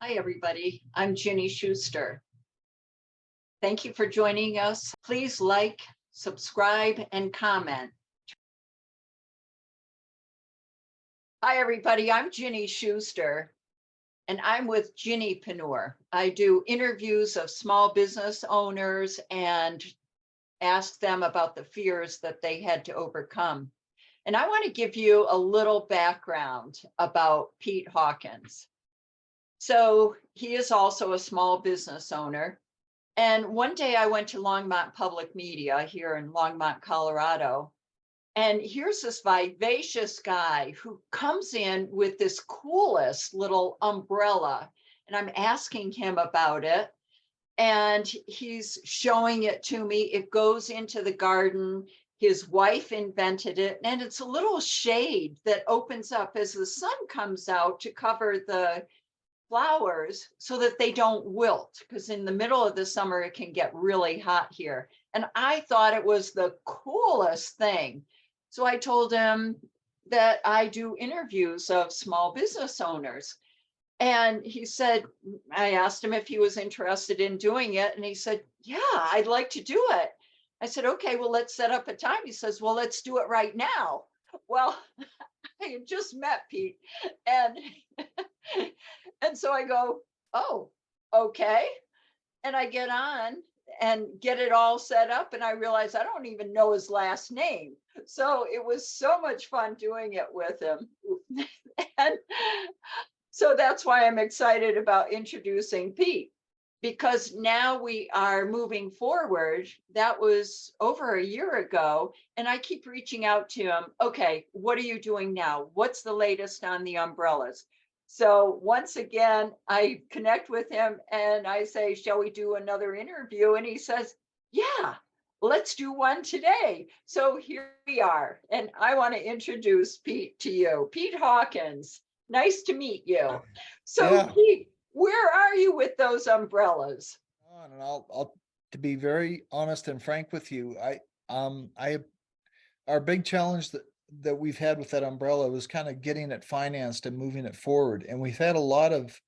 Hi, everybody. I'm Ginny Schuster. Thank you for joining us. Please like, subscribe, and comment. Hi, everybody. I'm Ginny Schuster, and I'm with GinnyPreneur. I do interviews of small business owners and ask them about the fears that they had to overcome. And I want to give you a little background about Pete Hawkins. So he is also a small business owner. And one day I went to Longmont Public Media here in Longmont, Colorado. And here's this vivacious guy who comes in with this coolest little umbrella. And I'm asking him about it. And he's showing it to me. It goes into the garden. His wife invented it. And it's a little shade that opens up as the sun comes out to cover the flowers so that they don't wilt, because in the middle of the summer it can get really hot here. And I thought it was the coolest thing. So I told him that I do interviews of small business owners. And he said, I asked him if he was interested in doing it. And he said, yeah, I'd like to do it. I said, okay, well, let's set up a time. He says, well, let's do it right now. Well, I had just met Pete, and and so I go, oh, okay. And I get on and get it all set up, and I realize I don't even know his last name. So it was so much fun doing it with him. And so that's why I'm excited about introducing Pete, because now we are moving forward. That was over a year ago. And I keep reaching out to him. Okay, what are you doing now? What's the latest on the umbrellas? So once again, I connect with him and I say, shall we do another interview? And he says, yeah, let's do one today. So here we are. And I want to introduce Pete to you. Pete Hawkins, nice to meet you. So Yeah, Pete, where are you with those umbrellas? and I'll to be very honest and frank with you, our big challenge that we've had with that umbrella was kind of getting it financed and moving it forward, and we've had a lot of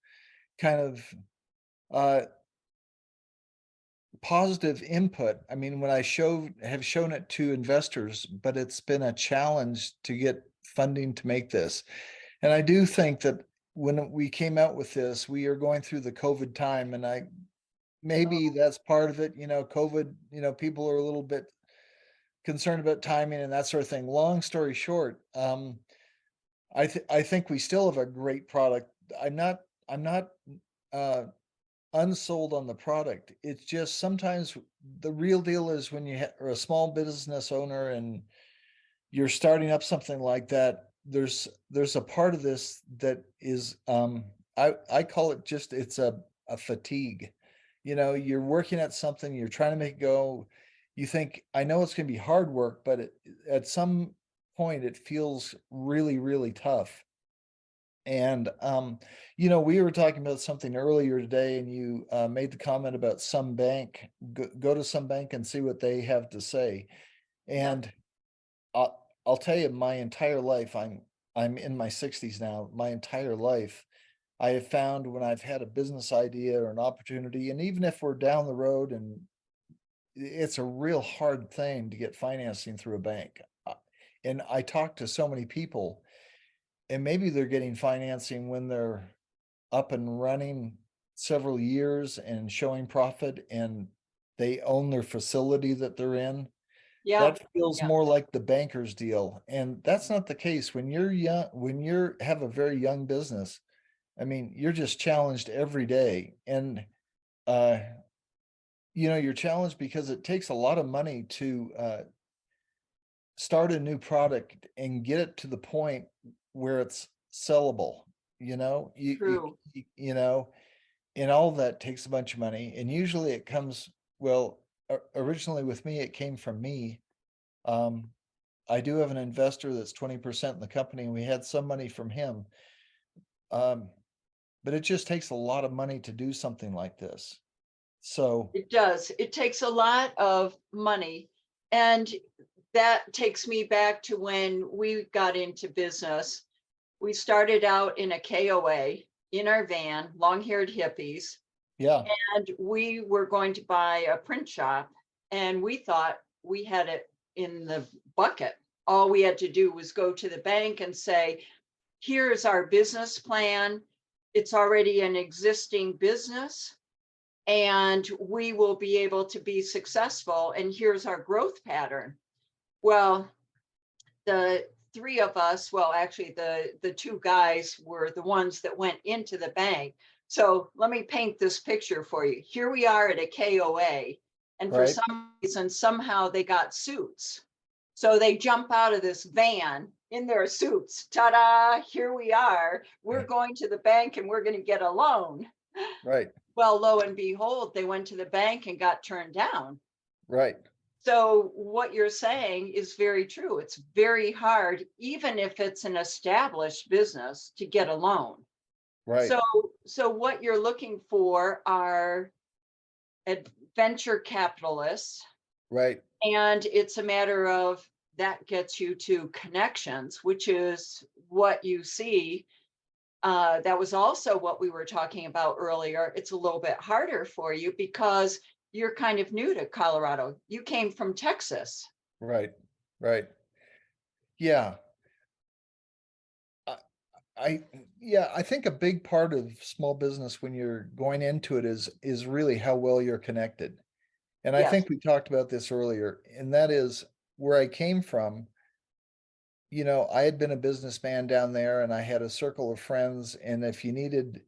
kind of uh positive input. I mean, when I have shown it to investors, but it's been a challenge to get funding to make this. And I do think that when we came out with this, we are going through the COVID time, and maybe Oh, that's part of it. COVID, people are a little bit concerned about timing and that sort of thing. Long story short, I think we still have a great product. I'm not uh unsold on the product. It's just sometimes the real deal is when are a small business owner and you're starting up something like that, there's a part of this that is I call it just it's a fatigue. You're working at something, you're trying to make it go. You think, I know it's going to be hard work, but at some point it feels really, really tough. And we were talking about something earlier today, and you made the comment about some bank. Go to some bank and see what they have to say. yep. And I'll tell you, my entire life, I'm in my 60s now. My entire life, I have found when I've had a business idea or an opportunity, and even if we're down the road, and it's a real hard thing to get financing through a bank. And I talk to so many people, and maybe they're getting financing when they're up and running several years and showing profit, and they own their facility that they're in. Yep. That feels Yep. more like the banker's deal, and that's not the case when you're young. When you're have a very young business, I mean, you're just challenged every day, and uh, you're challenged because it takes a lot of money to start a new product and get it to the point where it's sellable. You know, True. you know, and all of that takes a bunch of money, and usually it comes, well, originally with me, it came from me. Um, I do have an investor that's 20% in the company, and we had some money from him. Um, but it just takes a lot of money to do something like this. So, It does. It takes a lot of money. And that takes me back to when we got into business. We started out in a KOA, in our van, long-haired hippies, Yeah, and we were going to buy a print shop, and we thought we had it in the bucket. All we had to do was go to the bank and say, here's our business plan. It's already an existing business, and we will be able to be successful. And here's our growth pattern. Well, the three of us, well, actually, the two guys were the ones that went into the bank. So let me paint this picture for you. Here we are at a KOA, and for right, some reason, somehow they got suits. So they jump out of this van in their suits. Ta-da, here we are. We're going to the bank and we're going to get a loan. right, Well, lo and behold, they went to the bank and got turned down. right, So what you're saying is very true. It's very hard, even if it's an established business, to get a loan. right, So what you're looking for are venture capitalists, right, and it's a matter of that gets you to connections, which is what you see. That was also what we were talking about earlier. It's a little bit harder for you because you're kind of new to Colorado. You came from Texas. right, right. Yeah. I, I yeah, I think a big part of small business when you're going into it is really how well you're connected. And I Yes. think we talked about this earlier, and that is where I came from. I had been a businessman down there and I had a circle of friends. And if you needed,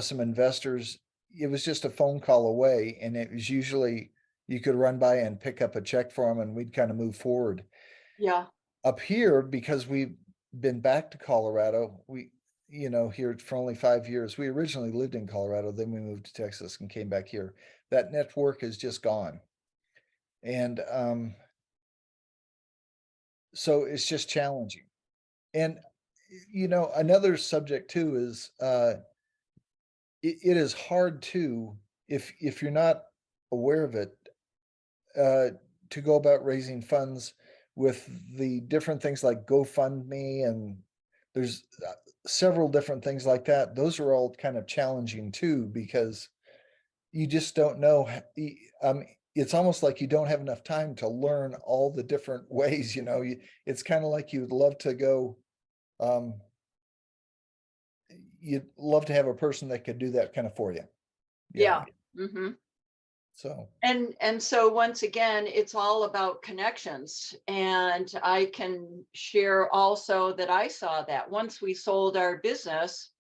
some investors, it was just a phone call away. And it was usually you could run by and pick up a check for them and we'd kind of move forward. Yeah. Up here, because we've been back to Colorado, here for only 5 years. We originally lived in Colorado, then we moved to Texas and came back here. That network is just gone. And so it's just challenging. And another subject too is it is hard to, if you're not aware of it, uh to go about raising funds with the different things like GoFundMe, and there's several different things like that. Those are all kind of challenging too, because you just don't know. It's almost like you don't have enough time to learn all the different ways. It's kind of like you would love to go. um you'd love to have a person that could do that kind of for you. Yeah. Yeah. Hmm. So, And so once again, it's all about connections. And I can share also that I saw that once we sold our business,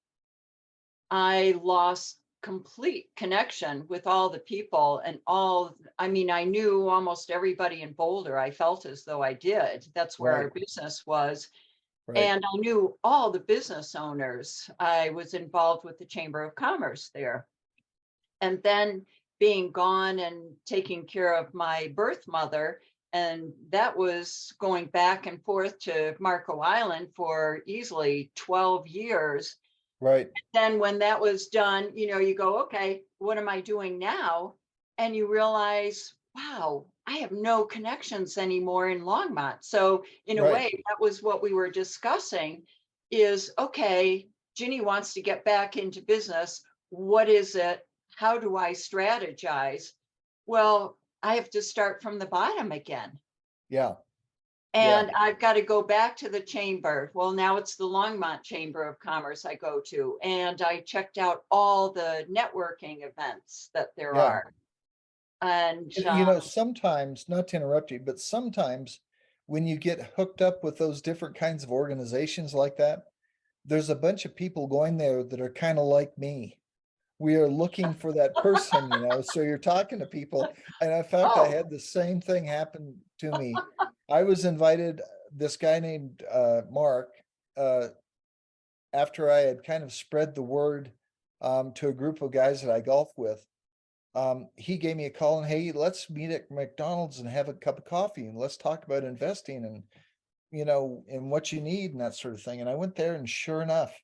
I lost complete connection with all the people and I mean, I knew almost everybody in Boulder. I felt as though I did. That's where right, our business was. right, And I knew all the business owners. I was involved with the Chamber of Commerce there. And then being gone and taking care of my birth mother, and that was going back and forth to Marco Island for easily 12 years. right. Then when that was done, you go, okay, what am I doing now? And you realize, wow, I have no connections anymore in Longmont. So in a Right. way, that was what we were discussing is, okay, Ginny wants to get back into business. What is it? How do I strategize? Well, I have to start from the bottom again. Yeah. Yeah. And I've got to go back to the chamber. Well, now it's the Longmont Chamber of Commerce I go to. And I checked out all the networking events that there Yeah. are. And Sometimes, not to interrupt you, but sometimes when you get hooked up with those different kinds of organizations like that, there's a bunch of people going there that are kind of like me. We are looking for that person, so you're talking to people. And in fact, I oh, had the same thing happen to me. I was invited, this guy named Mark, uh, after I had kind of spread the word to a group of guys that I golf with. He gave me a call and, hey, let's meet at McDonald's and have a cup of coffee and let's talk about investing and what you need and that sort of thing. And I went there and sure enough,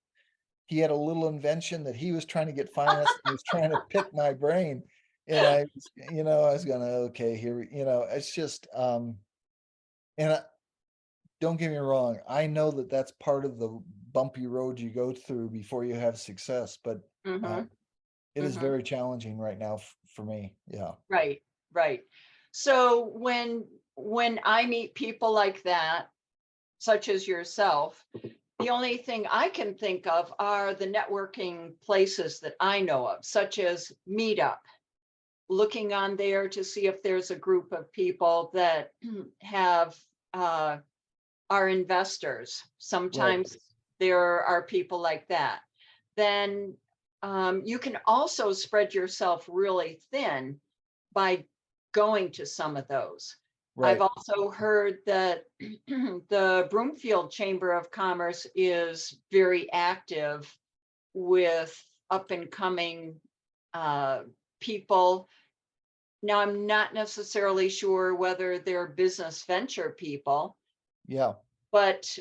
he had a little invention that he was trying to get financed. And he was trying to pick my brain. And I was going, okay, here, it's just, and don't get me wrong. I know that that's part of the bumpy road you go through before you have success, but Mm-hmm. it is Mm-hmm. very challenging right now for me. Yeah. Right, right. So when I meet people like that, such as yourself, the only thing I can think of are the networking places that I know of, such as Meetup, looking on there to see if there's a group of people that have are investors. Right. Sometimes there are people like that. Then you can also spread yourself really thin by going to some of those. I've Right. also heard that the Broomfield Chamber of Commerce is very active with up and coming uh, people. Now, I'm not necessarily sure whether they're business venture people, Yeah. but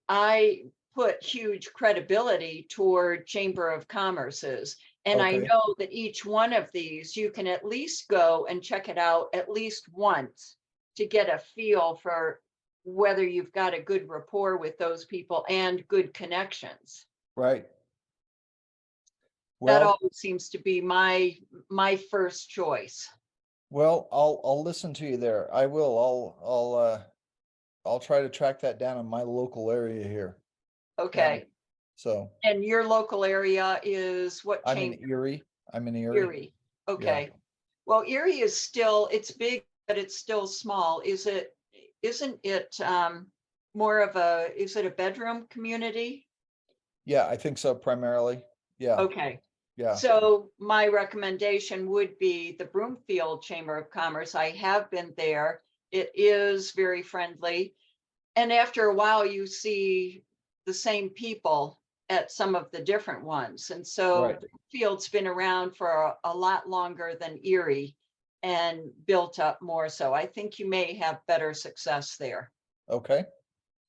I put huge credibility toward Chamber of Commerce's. And I Okay. know that each one of these, you can at least go and check it out at least once to get a feel for whether you've got a good rapport with those people and good connections. Right. That Well, always seems to be my first choice. I'll listen to you there. I will. I'll try to track that down in my local area here. Yeah. Okay. So And your local area is what I'm in chamber? Erie. I'm in Erie. Erie. Yeah. Okay. Well, Erie is still, it's big, but it's still small. Isn't it more of a, is it a bedroom community? Yeah, I think so primarily. Yeah. Okay. Yeah. So my recommendation would be the Broomfield Chamber of Commerce. I have been there. It is very friendly. And after a while, you see the same people at some of the different ones. And so Right. Broomfield's been around for a lot longer than Erie and built up more. So I think you may have better success there. Okay.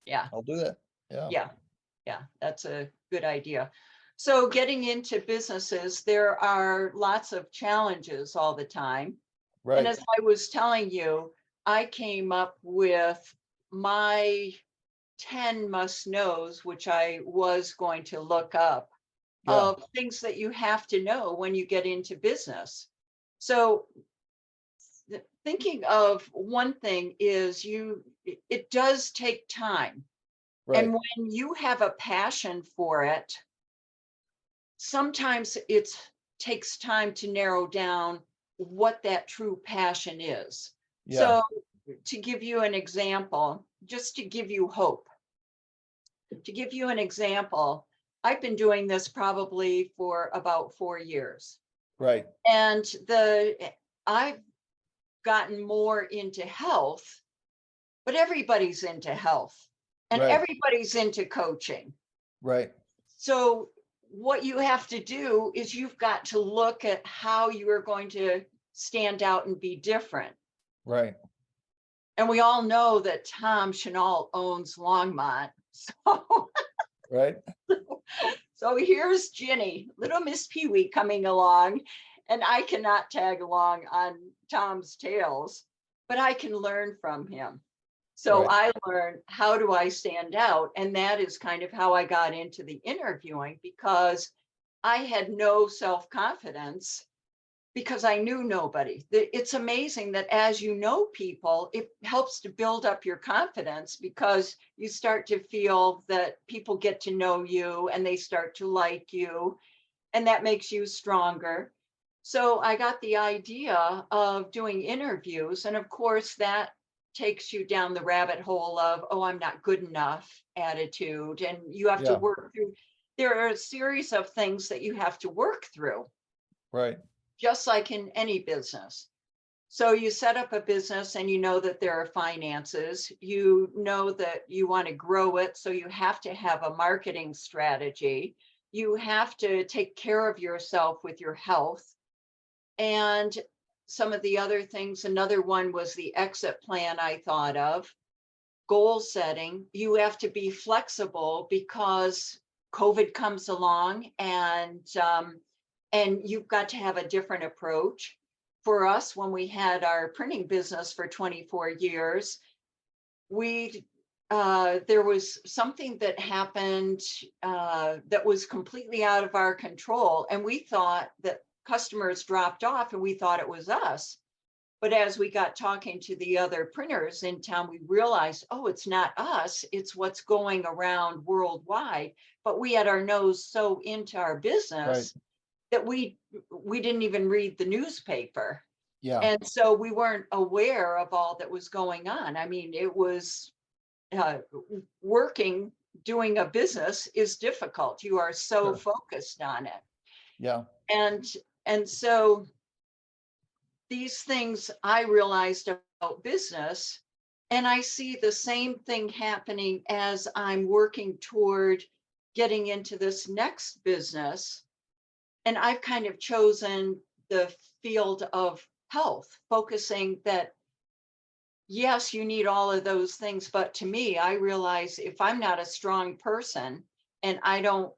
Yeah, I'll do that. Yeah. yeah, yeah, that's a good idea. So getting into businesses, there are lots of challenges all the time. And Right. as I was telling you, I came up with my 10 must knows, which I was going to look up, Yeah. of things that you have to know when you get into business. So thinking of one thing is it does take time. Right. And when you have a passion for it, sometimes it takes time to narrow down what that true passion is. Yeah. So to give you an example, just to give you hope, to give you an example, I've been doing this probably for about 4 years. Right. And I've gotten more into health, but everybody's into health and Right. everybody's into coaching. Right. So what you have to do is you've got to look at how you are going to stand out and be different. Right. And we all know that Tom Chenal owns Longmont. So Right. So here's Ginny, little Miss Pee-wee coming along, and I cannot tag along on Tom's tails, but I can learn from him. So Right. I learned, how do I stand out? And that is kind of how I got into the interviewing, because I had no self-confidence because I knew nobody. It's amazing that as you know people, it helps to build up your confidence, because you start to feel that people get to know you and they start to like you, and that makes you stronger. So I got the idea of doing interviews. And of course, that takes you down the rabbit hole of, oh, I'm not good enough attitude. And you have to Yeah. work through, there are a series of things that you have to work through, Right. just like in any business. So you set up a business and you know that there are finances, you know that you want to grow it. So you have to have a marketing strategy. You have to take care of yourself with your health. And some of the other things, another one was the exit plan I thought of, goal setting. You have to be flexible because COVID comes along, and you've got to have a different approach. For us, when we had our printing business for 24 years, we there was something that happened that was completely out of our control. And we thought that customers dropped off and we thought it was us. But as we got talking to the other printers in town, we realized, oh, it's not us, it's what's going around worldwide. But we had our nose so into our Right. business that we didn't even read the newspaper. Yeah. And so we weren't aware of all that was going on. I mean, it was uh, working, doing a business is difficult. You are so Sure. focused on it. Yeah. And so these things I realized about business, and I see the same thing happening as I'm working toward getting into this next business. And I've kind of chosen the field of health, focusing that yes, you need all of those things. But to me, I realize if I'm not a strong person and I don't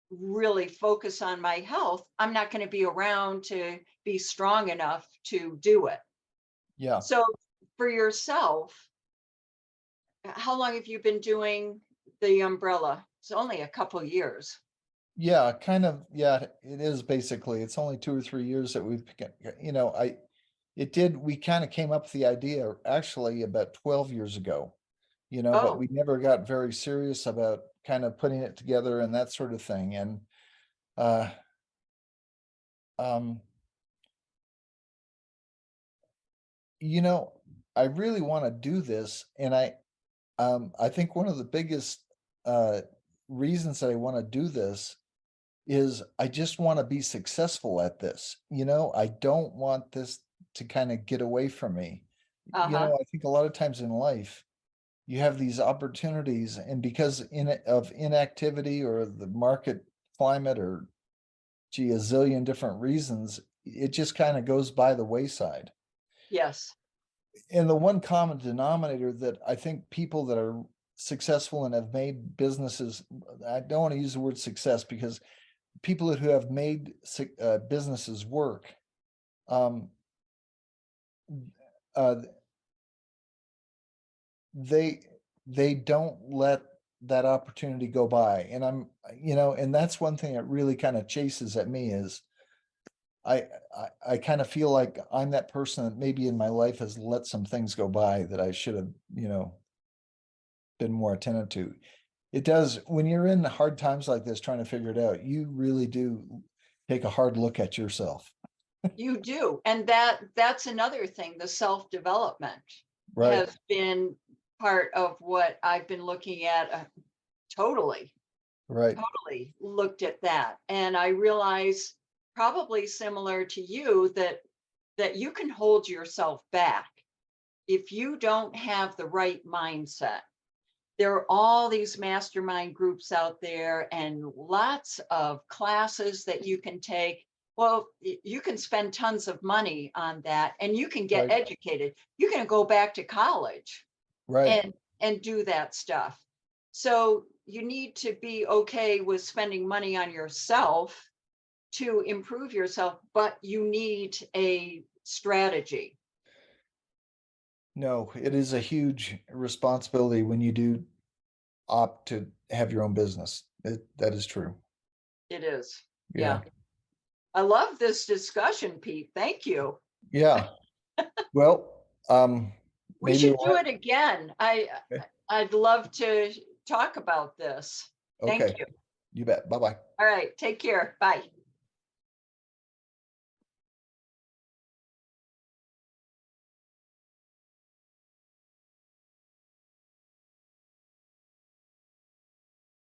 really focus on my health, I'm not going to be around to be strong enough to do it. Yeah. So for yourself, how long have you been doing the umbrella? It's only a couple years. Yeah, kind of. Yeah, it is basically. It's only 2 or 3 years that we've, we kind of came up with the idea actually about 12 years ago, but Oh, we never got very serious about kind of putting it together and that sort of thing. And, uh, um, you know, I really want to do this. And I think one of the biggest, uh, reasons that I want to do this is I just want to be successful at this. I don't want this to kind of get away from me. uh-huh. I think a lot of times in life, you have these opportunities, and because of inactivity or the market climate or gee, a zillion different reasons, it just kind of goes by the wayside. Yes. And the one common denominator that I think people that are successful and have made businesses, I don't want to use the word success because people who have made businesses work, um, uh, they they don't let that opportunity go by. And and that's one thing that really kind of chases at me is I kind of feel like I'm that person that maybe in my life has let some things go by that I should have, been more attentive to. It does when you're in hard times like this trying to figure it out, you really do take a hard look at yourself. You do. And that's another thing. The self-development Right. has been part of what I've been looking at. Totally, Right. totally looked at that. And I realize, probably similar to you, that you can hold yourself back if you don't have the right mindset. There are all these mastermind groups out there and lots of classes that you can take. Well, you can spend tons of money on that and you can get Right. educated. You can go back to college Right. and do that stuff. So you need to be okay with spending money on yourself to improve yourself, but you need a strategy. No, it is a huge responsibility when you do opt to have your own business. That is true. It is. Yeah. Yeah. I love this discussion, Pete. Thank you. Yeah. Well, We maybe should we'll do have, it again. okay. I'd love to talk about this. Thank Okay. you. You bet. Bye-bye. All right. Take care. Bye.